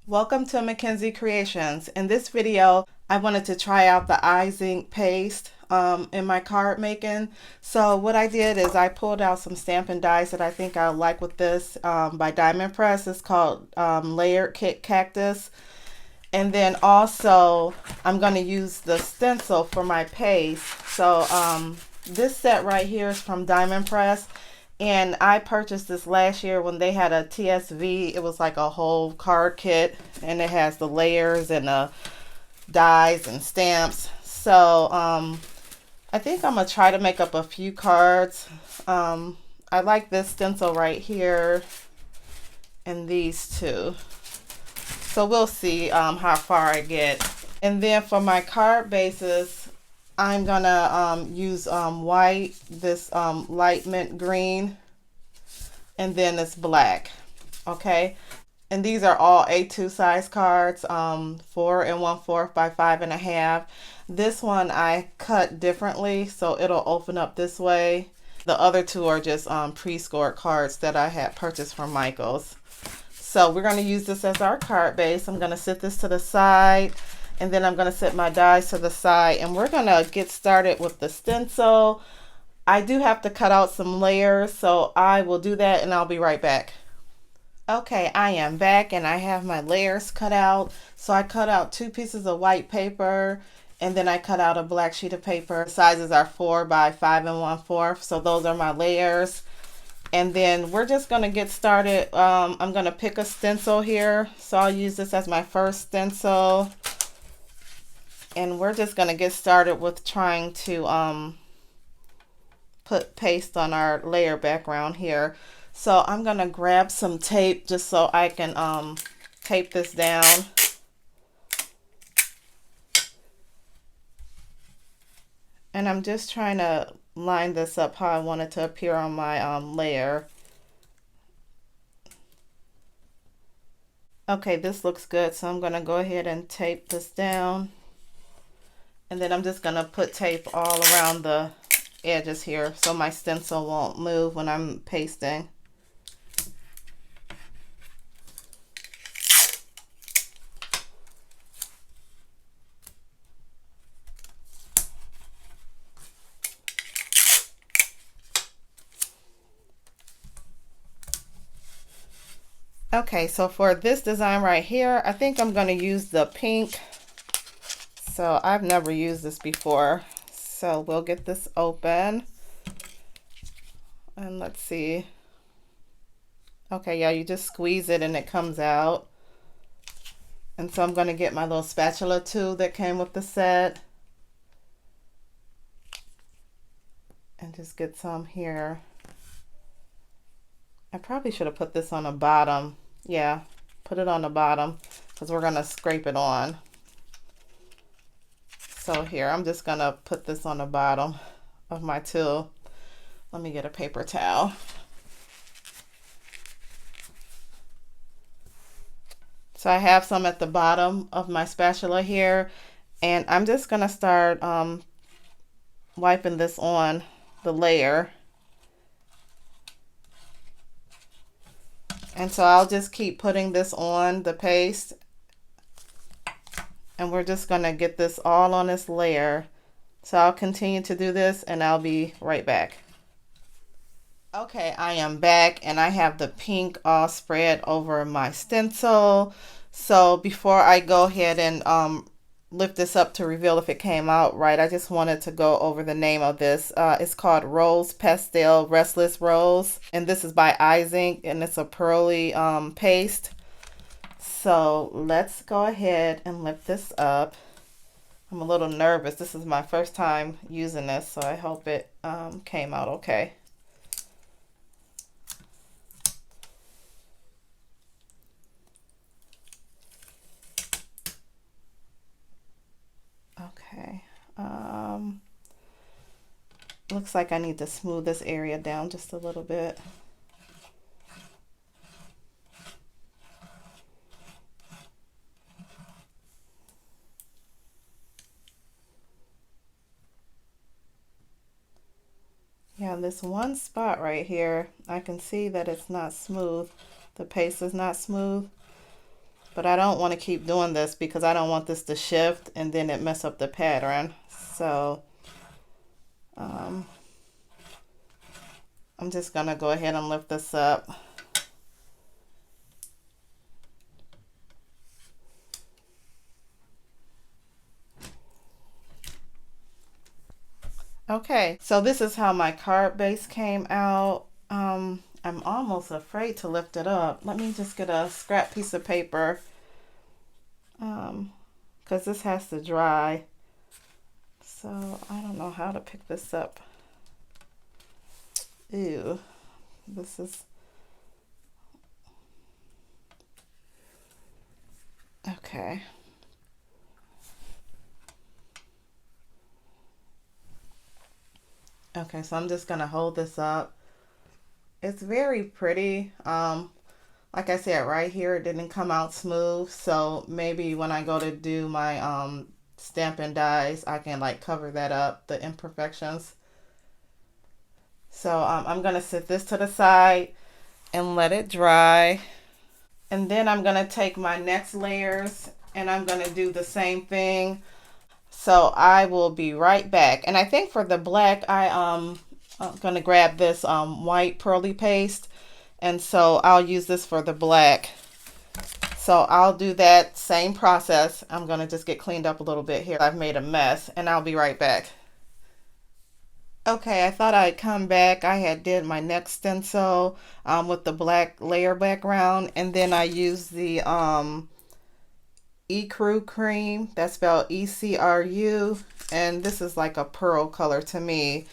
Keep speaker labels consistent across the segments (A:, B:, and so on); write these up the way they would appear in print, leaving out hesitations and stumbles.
A: Welcome to Mackenzie Creations. In this video, I wanted to try out the IZink paste in my card making. So what I did is I pulled out some stamping dies that I think I'll like with this by Diamond Press. It's called Layered Kit Cactus. And then also I'm going to use the stencil for my paste. So this set right here is from Diamond Press. And I purchased this last year when they had a TSV. It was like a whole card kit, and it has the layers and the dies and stamps. So I think I'm gonna try to make up a few cards. I like this stencil right here and these two. So we'll see how far I get. And then for my card bases, I'm gonna use white, this light mint green, and then this black. Okay, and these are all A2 size cards, 4 1/4 by 5 1/2. This one I cut differently, so it'll open up this way. The other two are just pre-scored cards that I had purchased from Michael's. So we're going to use this as our card base. I'm going to set this to the side, and then I'm going to set my dies to the side, and we're going to get started with the stencil. I do have to cut out some layers, so I will do that and I'll be right back. Okay, I am back and I have my layers cut out. So I cut out 2 pieces of white paper, and then I cut out a black sheet of paper. The sizes are 4 by 5 1/4. So those are my layers. And then we're just going to get started. I'm going to pick a stencil here. So I'll use this as my first stencil. And we're just going to get started with trying to put paste on our layer background here. So I'm going to grab some tape just so I can tape this down. And I'm just trying to line this up how I want it to appear on my layer. Okay, this looks good, so I'm going to go ahead and tape this down. And then I'm just going to put tape all around the edges here so my stencil won't move when I'm pasting. Okay, so for this design right here, I think I'm going to use the pink. So I've never used this before. So we'll get this open. And let's see. Okay, yeah, you just squeeze it and it comes out. And so I'm going to get my little spatula tool that came with the set. And just get some here. I probably should have put this on the bottom. Yeah, put it on the bottom because we're going to scrape it on. So here, I'm just going to put this on the bottom of my tool. Let me get a paper towel. So I have some at the bottom of my spatula here, and I'm just going to start wiping this on the layer. And so I'll just keep putting this on the paste, and we're just going to get this all on this layer. So I'll continue to do this and I'll be right back. Okay, I am back and I have the pink all spread over my stencil. So before I go ahead and lift this up to reveal if it came out right, I just wanted to go over the name of this. It's called Rose Pastel Restless Rose, and this is by IZink, and it's a pearly paste. So let's go ahead and lift this up. I'm a little nervous. This is my first time using this, so I hope it came out okay. Okay. Looks like I need to smooth this area down just a little bit. Yeah, this one spot right here, I can see that it's not smooth. The paste is not smooth. But I don't want to keep doing this because I don't want this to shift and then it mess up the pattern. So um, I'm just gonna go ahead and lift this up. Okay, so this is how my card base came out. I'm almost afraid to lift it up. Let me just get a scrap piece of paper, because this has to dry. So I don't know how to pick this up. Ew, this is, okay. Okay, so I'm just gonna hold this up. It's very pretty. Like I said, right here it didn't come out smooth, so maybe when I go to do my stamping dies, I can like cover that up, the imperfections. So I'm gonna set this to the side and let it dry. And then I'm gonna take my next layers and I'm gonna do the same thing. So I will be right back. And I think for the black, I'm gonna grab this white pearly paste, and so I'll use this for the black. So I'll do that same process. I'm gonna just get cleaned up a little bit here. I've made a mess, and I'll be right back. Okay, I thought I'd come back. I had did my next stencil with the black layer background, and then I used the Ecru cream. That's spelled ECRU, and this is like a pearl color to me.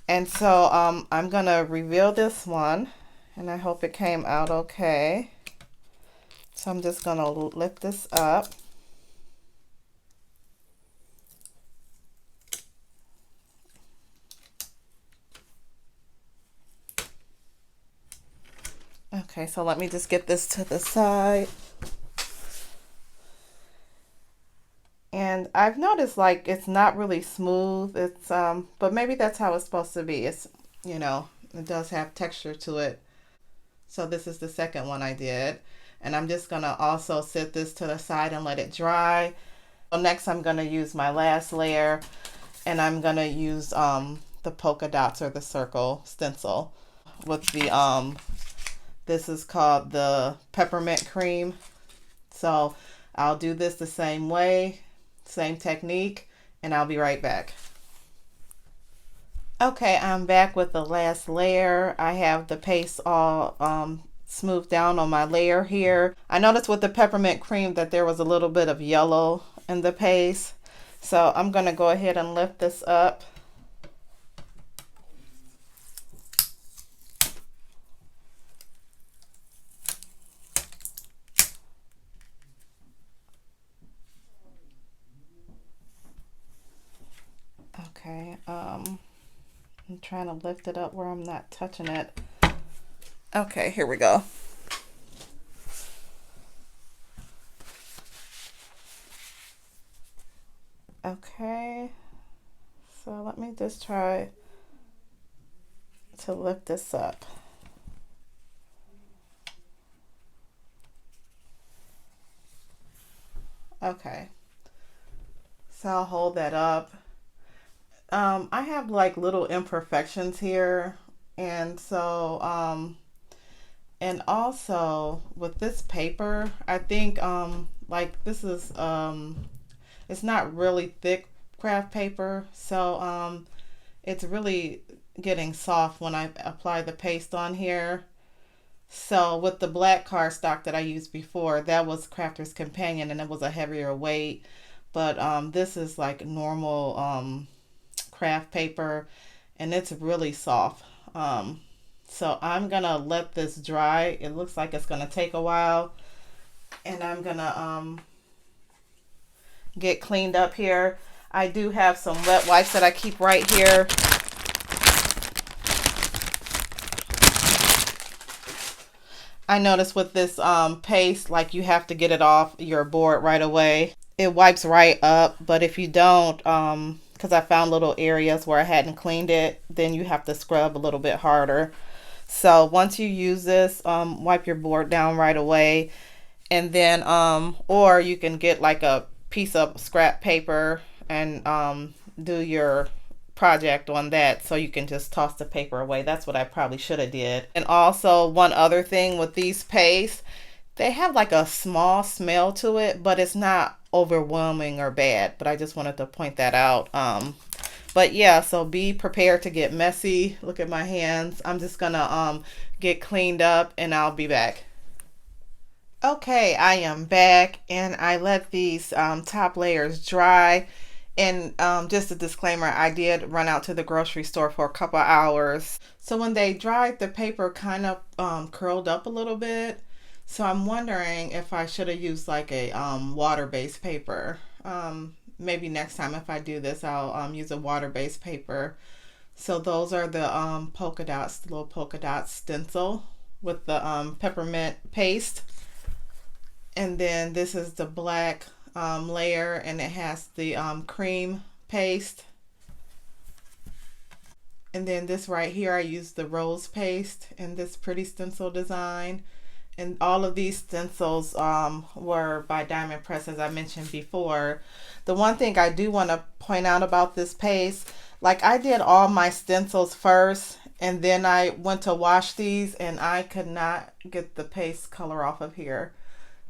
A: And so I'm gonna reveal this one, and I hope it came out okay. So I'm just gonna lift this up. Okay, so let me just get this to the side. And I've noticed like it's not really smooth. It's but maybe that's how it's supposed to be. It's, you know, it does have texture to it. So this is the second one I did. And I'm just gonna also set this to the side and let it dry. So next I'm gonna use my last layer, and I'm gonna use the polka dots or the circle stencil with the this is called the peppermint cream. So I'll do this the same way, same technique, and I'll be right back. Okay, I'm back with the last layer. I have the paste all smoothed down on my layer here. I noticed with the peppermint cream that there was a little bit of yellow in the paste. So I'm gonna go ahead and lift this up. Okay, I'm trying to lift it up where I'm not touching it. Okay, here we go. Okay, so let me just try to lift this up. Okay, so I'll hold that up. I have like little imperfections here, and so and also with this paper, I think like this is it's not really thick craft paper, so it's really getting soft when I apply the paste on here. So with the black cardstock that I used before, that was Crafter's Companion, and it was a heavier weight. But this is like normal craft paper, and it's really soft. So I'm gonna let this dry. It looks like it's gonna take a while, and I'm gonna get cleaned up here. I do have some wet wipes that I keep right here. I noticed with this paste, like you have to get it off your board right away. It wipes right up, but if you don't, because I found little areas where I hadn't cleaned it, then you have to scrub a little bit harder. So once you use this, wipe your board down right away, And then or you can get like a piece of scrap paper and do your project on that, so you can just toss the paper away. That's what I probably should have did. And also one other thing with these pastes, they have like a small smell to it, but it's not overwhelming or bad. But I just wanted to point that out. But yeah, so be prepared to get messy. Look at my hands. I'm just gonna get cleaned up and I'll be back. Okay, I am back and I let these top layers dry. And just a disclaimer, I did run out to the grocery store for a couple hours. So when they dried, the paper kind of curled up a little bit. So I'm wondering if I should have used like a water-based paper. Maybe next time if I do this, I'll use a water-based paper. So those are the polka dots, the little polka dot stencil with the peppermint paste. And then this is the black layer, and it has the cream paste. And then this right here, I used the rose paste in this pretty stencil design. And all of these stencils were by Diamond Press, as I mentioned before. The one thing I do want to point out about this paste, like I did all my stencils first, and then I went to wash these, and I could not get the paste color off of here.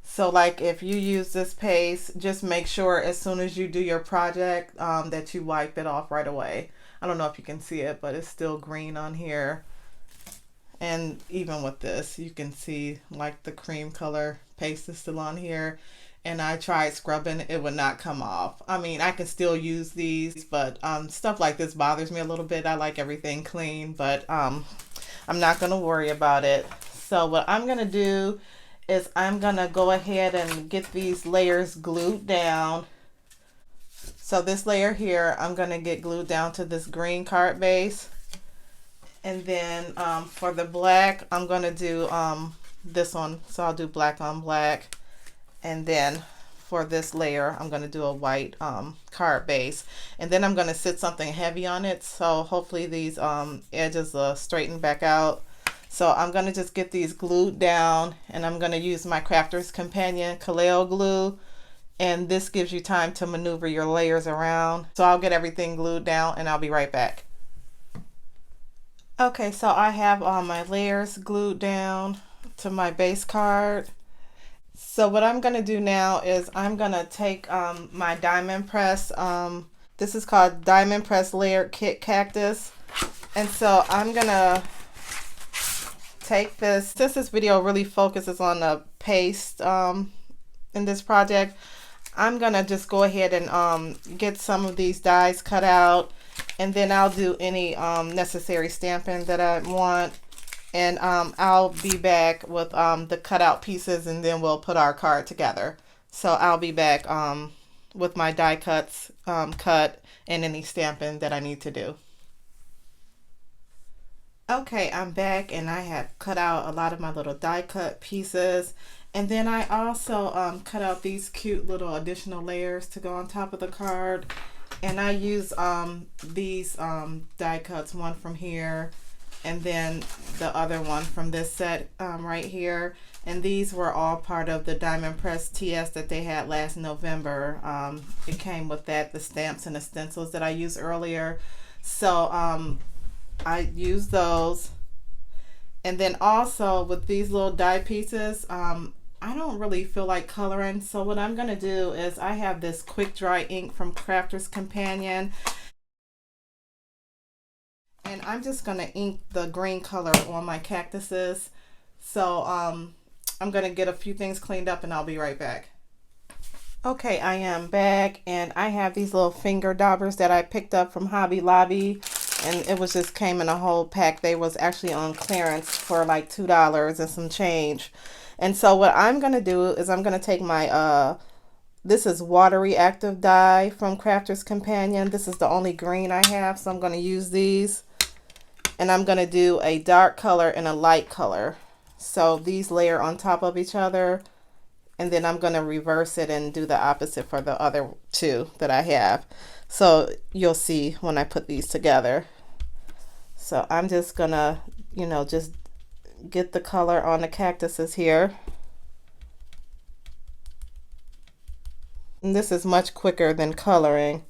A: So like if you use this paste, just make sure as soon as you do your project that you wipe it off right away. I don't know if you can see it, but it's still green on here. And even with this, you can see like the cream color paste is still on here. And I tried scrubbing, it would not come off. I mean, I can still use these, but stuff like this bothers me a little bit. I like everything clean, but I'm not going to worry about it. So what I'm going to do is I'm gonna go ahead and get these layers glued down. So this layer here, I'm gonna get glued down to this green card base. And then for the black, I'm gonna do this one. So I'll do black on black. And then for this layer, I'm gonna do a white card base. And then I'm gonna sit something heavy on it. So hopefully these edges straighten back out. So I'm going to just get these glued down, and I'm going to use my Crafter's Companion Kaleo glue, and this gives you time to maneuver your layers around. So I'll get everything glued down and I'll be right back. Okay, so I have all my layers glued down to my base card. So what I'm going to do now is I'm going to take my Diamond Press, this is called Diamond Press Layered Kit Cactus, and so I'm going to take this, since this video really focuses on the paste in this project, I'm gonna just go ahead and get some of these dies cut out, and then I'll do any necessary stamping that I want, and I'll be back with the cutout pieces, and then we'll put our card together. So I'll be back with my die cuts cut and any stamping that I need to do. Okay, I'm back, and I have cut out a lot of my little die cut pieces, and then I also cut out these cute little additional layers to go on top of the card. And I use these die cuts, one from here and then the other one from this set right here. And these were all part of the Diamond Press TS that they had last November. It came with that, the stamps and the stencils that I used earlier. So I use those. And then also with these little die pieces, I don't really feel like coloring. So what I'm going to do is I have this quick dry ink from Crafter's Companion. And I'm just going to ink the green color on my cactuses. So I'm going to get a few things cleaned up and I'll be right back. Okay, I am back, and I have these little finger daubers that I picked up from Hobby Lobby. And it was just came in a whole pack. They was actually on clearance for like $2 and some change. And so what I'm going to do is I'm going to take my, this is watery active dye from Crafter's Companion. This is the only green I have, so I'm going to use these. And I'm going to do a dark color and a light color. So these layer on top of each other. And then I'm going to reverse it and do the opposite for the other two that I have. So you'll see when I put these together. So I'm just going to, you know, just get the color on the cactuses here. And this is much quicker than coloring.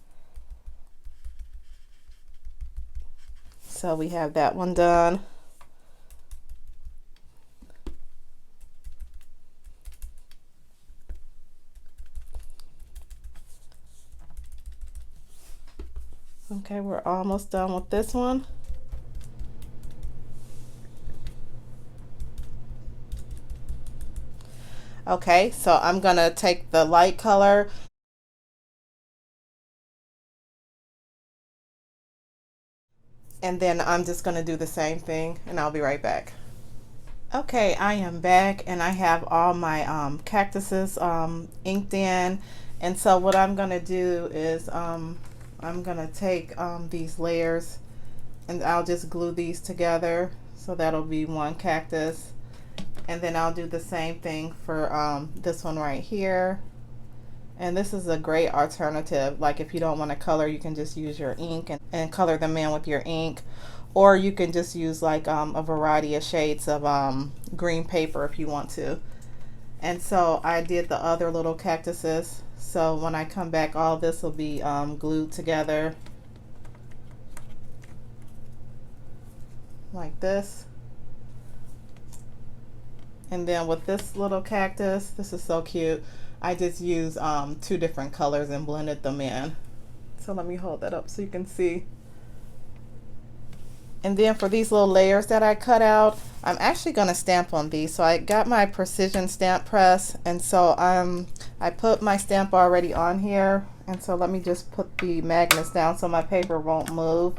A: So we have that one done. Okay, we're almost done with this one. Okay, so I'm gonna take the light color and then I'm just gonna do the same thing and I'll be right back. Okay, I am back and I have all my cactuses inked in, and so what I'm gonna do is I'm gonna take these layers and I'll just glue these together, so that'll be one cactus, and then I'll do the same thing for this one right here. And this is a great alternative. Like if you don't want to color, you can just use your ink and color them in with your ink. Or you can just use like a variety of shades of green paper if you want to. And so I did the other little cactuses. So when I come back, all this will be glued together like this. And then with this little cactus, this is so cute. I just used 2 different colors and blended them in. So let me hold that up so you can see. And then for these little layers that I cut out, I'm actually going to stamp on these. So I got my precision stamp press, and so I put my stamp already on here. And so let me just put the magnets down so my paper won't move.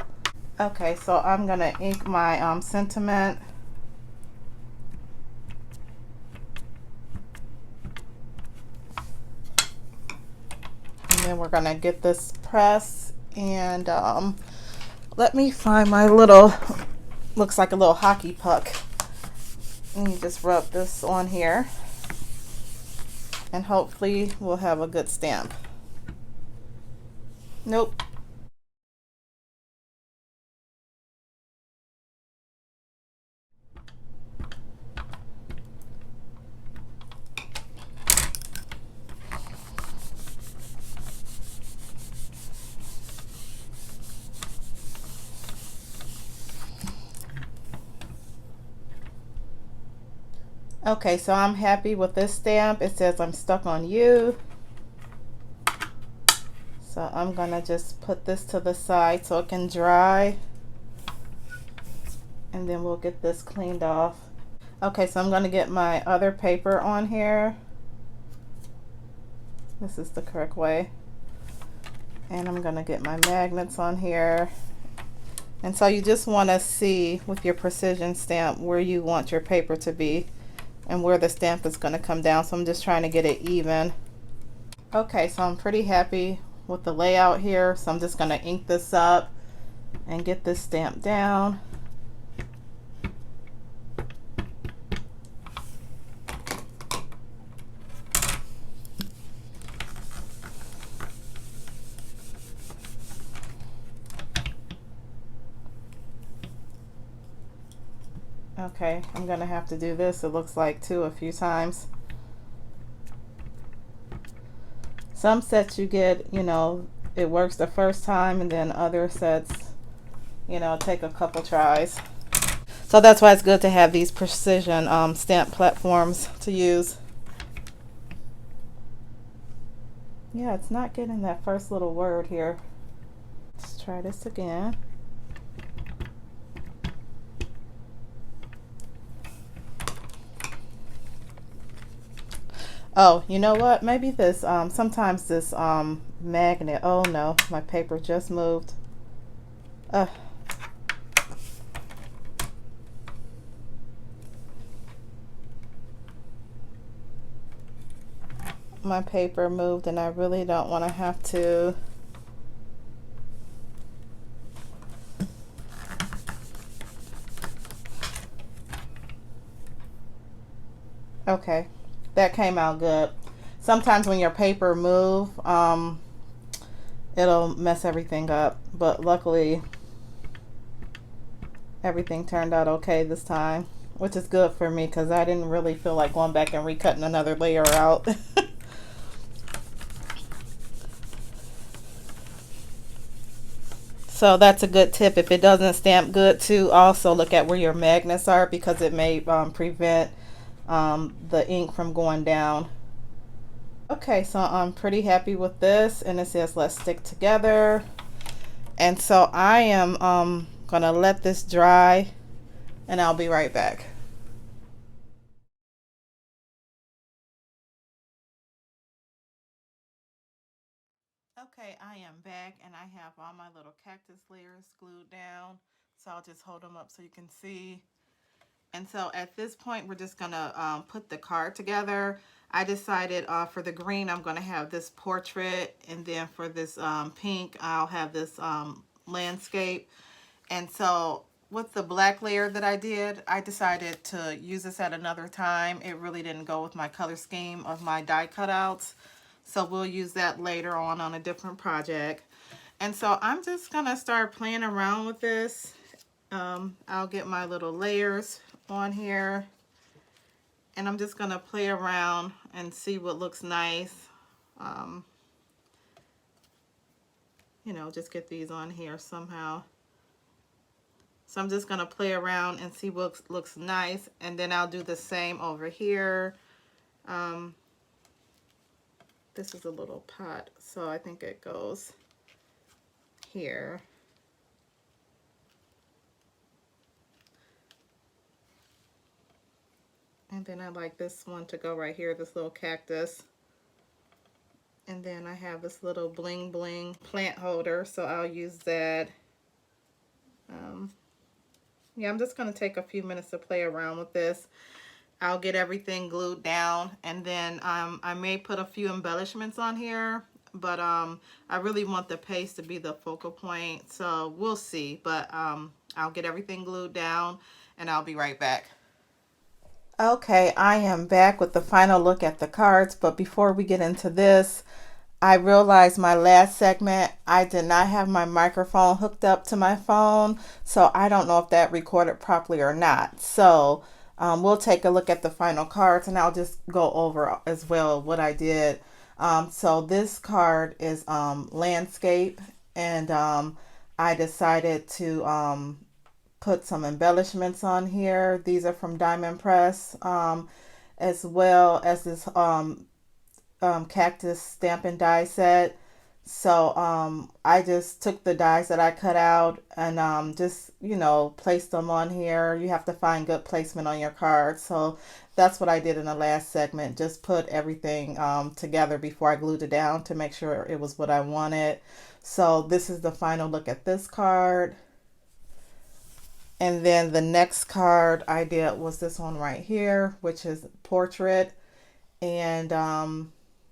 A: Okay, so I'm going to ink my sentiment. And then we're going to get this press, and let me find my little, looks like a little hockey puck. And you just rub this on here and hopefully we'll have a good stamp. Nope. Okay, so I'm happy with this stamp. It says I'm stuck on you. So I'm gonna just put this to the side so it can dry. And then we'll get this cleaned off. Okay, so I'm gonna get my other paper on here. This is the correct way. And I'm gonna get my magnets on here. And so you just wanna see with your precision stamp where you want your paper to be and where the stamp is going to come down. So I'm just trying to get it even. Okay, so I'm pretty happy with the layout here. So I'm just going to ink this up and get this stamp down. Okay, I'm going to have to do this, it looks like, too, a few times. Some sets you get, you know, it works the first time, and then other sets, you know, take a couple tries. So that's why it's good to have these precision stamp platforms to use. Yeah, it's not getting that first little word here. Let's try this again. Oh, you know what? Maybe this, sometimes this magnet, oh no, my paper just moved. My paper moved and I really don't want to have to. Okay. That came out good. Sometimes when your paper move, it'll mess everything up, but luckily everything turned out okay this time, which is good for me because I didn't really feel like going back and recutting another layer out. So that's a good tip. If it doesn't stamp good too, also look at where your magnets are, because it may prevent the ink from going down. Okay, so I'm pretty happy with this, and it says let's stick together. And so I am gonna let this dry, and I'll be right back. Okay, I am back, and I have all my little cactus layers glued down. So I'll just hold them up so you can see. And so at this point, we're just gonna put the card together. I decided for the green, I'm gonna have this portrait, and then for this pink, I'll have this landscape. And so with the black layer that I did, I decided to use this at another time. It really didn't go with my color scheme of my die cutouts. So we'll use that later on a different project. And so I'm just gonna start playing around with this. I'll get my little layers on here, and I'm just gonna play around and see what looks nice. You know, just get these on here somehow. So I'm just gonna play around and see what looks nice, and then I'll do the same over here. This is a little pot, so I think it goes here. And then I like this one to go right here, this little cactus. And then I have this little bling bling plant holder, so I'll use that. Yeah, I'm just going to take a few minutes to play around with this. I'll get everything glued down, and then I may put a few embellishments on here, but I really want the paste to be the focal point, so we'll see. But I'll get everything glued down, and I'll be right back. Okay, I am back with the final look at the cards, but before we get into this, I realized my last segment, I did not have my microphone hooked up to my phone, so I don't know if that recorded properly or not. So we'll take a look at the final cards, and I'll just go over as well what I did. So this card is landscape, and I decided to put some embellishments on here. These are from Diamond Press, as well as this Cactus stamp and die set. So I just took the dies that I cut out and just, you know, placed them on here. You have to find good placement on your card. So that's what I did in the last segment. Just put everything together before I glued it down to make sure it was what I wanted. So this is the final look at this card. And then the next card I did was this one right here, which is portrait. And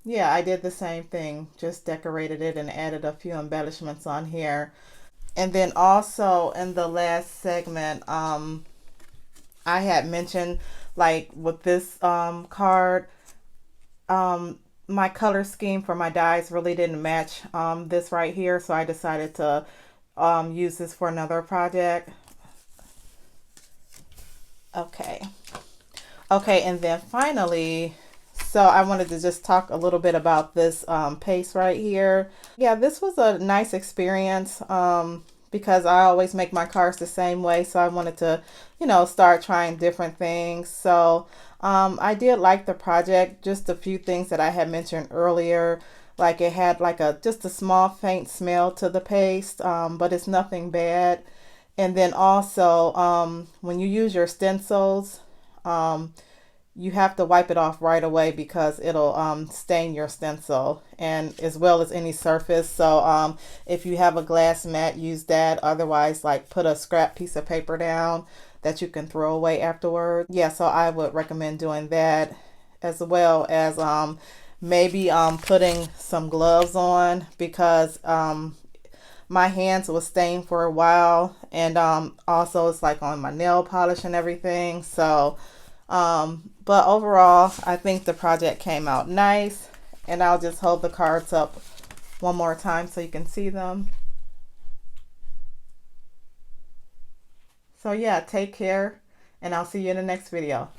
A: yeah, I did the same thing, just decorated it and added a few embellishments on here. And then also in the last segment, I had mentioned, like with this card, my color scheme for my dies really didn't match this right here, so I decided to use this for another project. Okay, and then finally, so I wanted to just talk a little bit about this paste right here. Yeah, this was a nice experience because I always make my cards the same way. So I wanted to, you know, start trying different things. So I did like the project. Just a few things that I had mentioned earlier. Like it had like just a small faint smell to the paste, but it's nothing bad. And then also when you use your stencils, you have to wipe it off right away because it'll stain your stencil, and as well as any surface. So if you have a glass mat, use that. Otherwise, like put a scrap piece of paper down that you can throw away afterward. Yeah, so I would recommend doing that, as well as maybe putting some gloves on, because my hands was stained for a while, and also it's like on my nail polish and everything. So but overall, I think the project came out nice, and I'll just hold the cards up one more time so you can see them. So yeah, take care, and I'll see you in the next video.